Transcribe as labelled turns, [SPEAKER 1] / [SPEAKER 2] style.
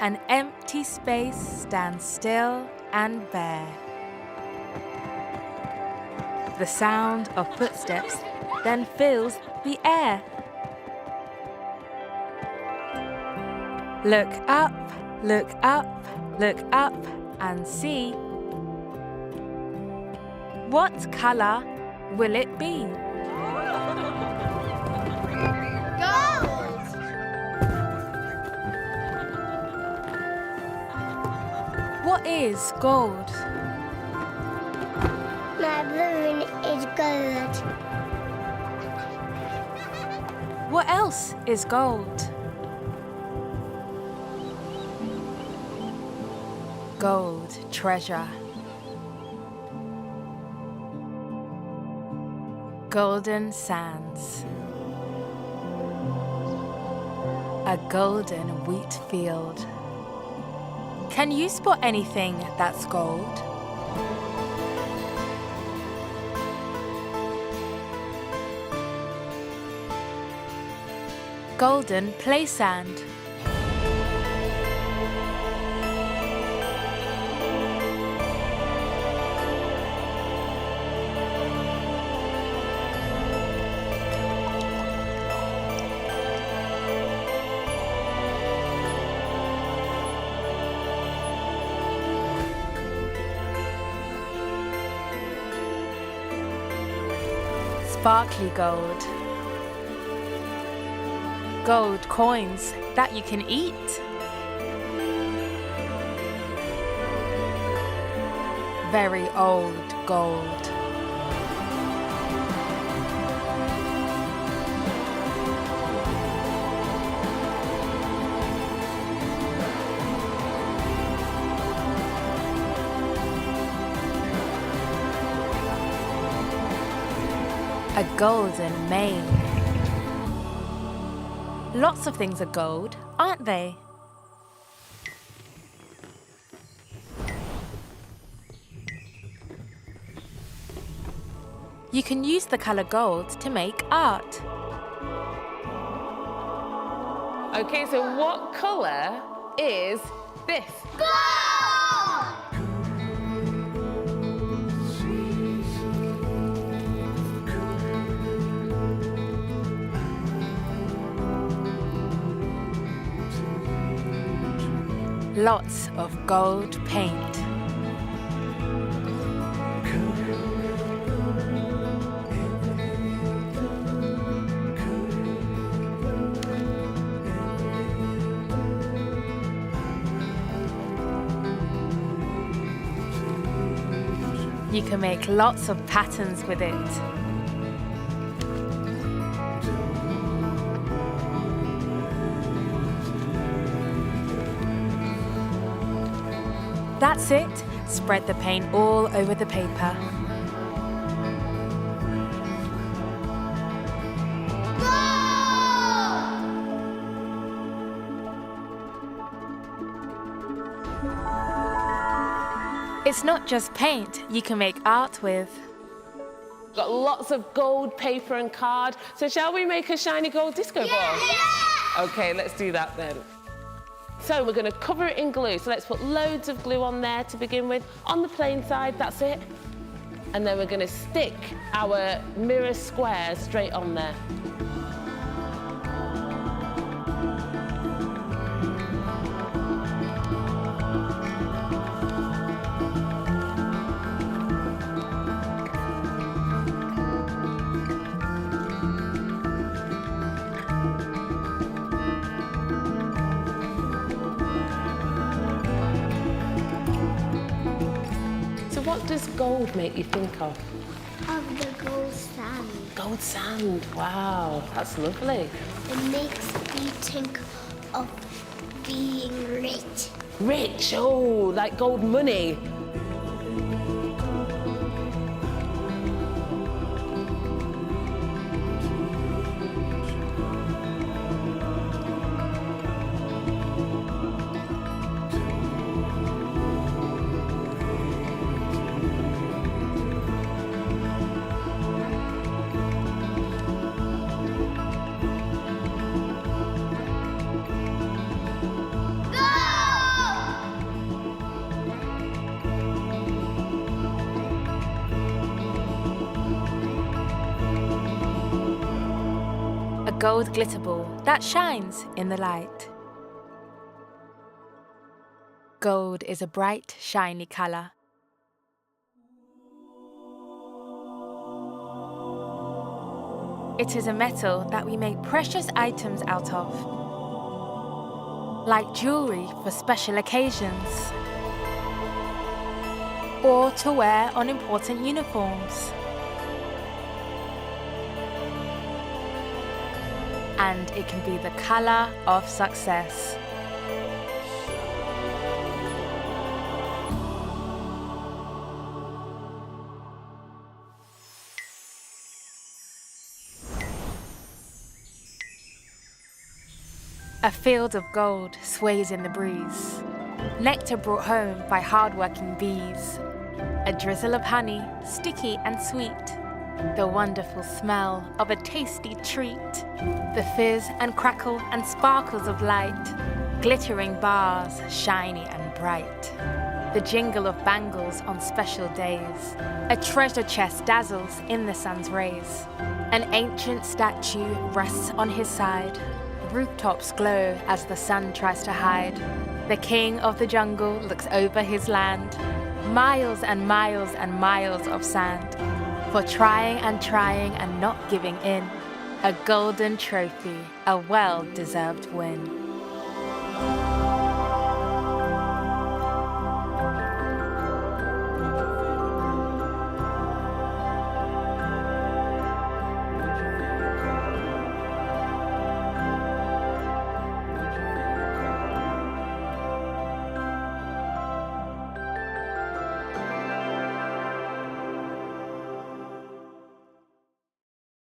[SPEAKER 1] An empty space stands still and bare. The sound of footsteps then fills the air. Look up, look up, look up and see. What color will it be?
[SPEAKER 2] Gold!
[SPEAKER 1] What is gold?
[SPEAKER 2] My balloon is gold.
[SPEAKER 1] What else is gold? Gold treasure. Golden sands. A golden wheat field. Can you spot anything that's gold? Golden play sand. Sparkly gold. Gold coins that you can eat. Very old gold. A golden mane. Lots of things are gold, aren't they? You can use the colour gold to make art.
[SPEAKER 3] Okay, so what colour is this?
[SPEAKER 2] Gold!
[SPEAKER 1] Lots of gold paint. You can make lots of patterns with it. That's it. Spread the paint all over the paper. It's not just paint you can make art with.
[SPEAKER 3] Got lots of gold paper and card. So shall we make a shiny gold disco ball?
[SPEAKER 2] Yeah!
[SPEAKER 3] Okay, let's do that then. So we're going to cover it in glue. So let's put loads of glue on there to begin with. On the plain side, that's it. And then we're going to stick our mirror square straight on there. What does gold make you think of?
[SPEAKER 2] Of the gold sand.
[SPEAKER 3] Gold sand, wow, that's lovely.
[SPEAKER 2] It makes me think of being rich.
[SPEAKER 3] Rich, oh, like gold money.
[SPEAKER 2] Gold!
[SPEAKER 1] gold glitter ball that shines in the light. Gold is a bright, shiny color. It is a metal that we make precious items out of, like jewelry for special occasions, or to wear on important uniforms. And it can be the color of success. A field of gold sways in the breeze, nectar brought home by hard-working bees, a drizzle of honey, sticky and sweet, the wonderful smell of a tasty treat, the fizz and crackle and sparkles of light, glittering bars, shiny and bright, the jingle of bangles on special days, a treasure chest dazzles in the sun's rays, an ancient statue rests on his side, rooftops glow as the sun tries to hide. The king of the jungle looks over his land. Miles and miles and miles of sand. For trying and not giving in. A golden trophy, a well-deserved win.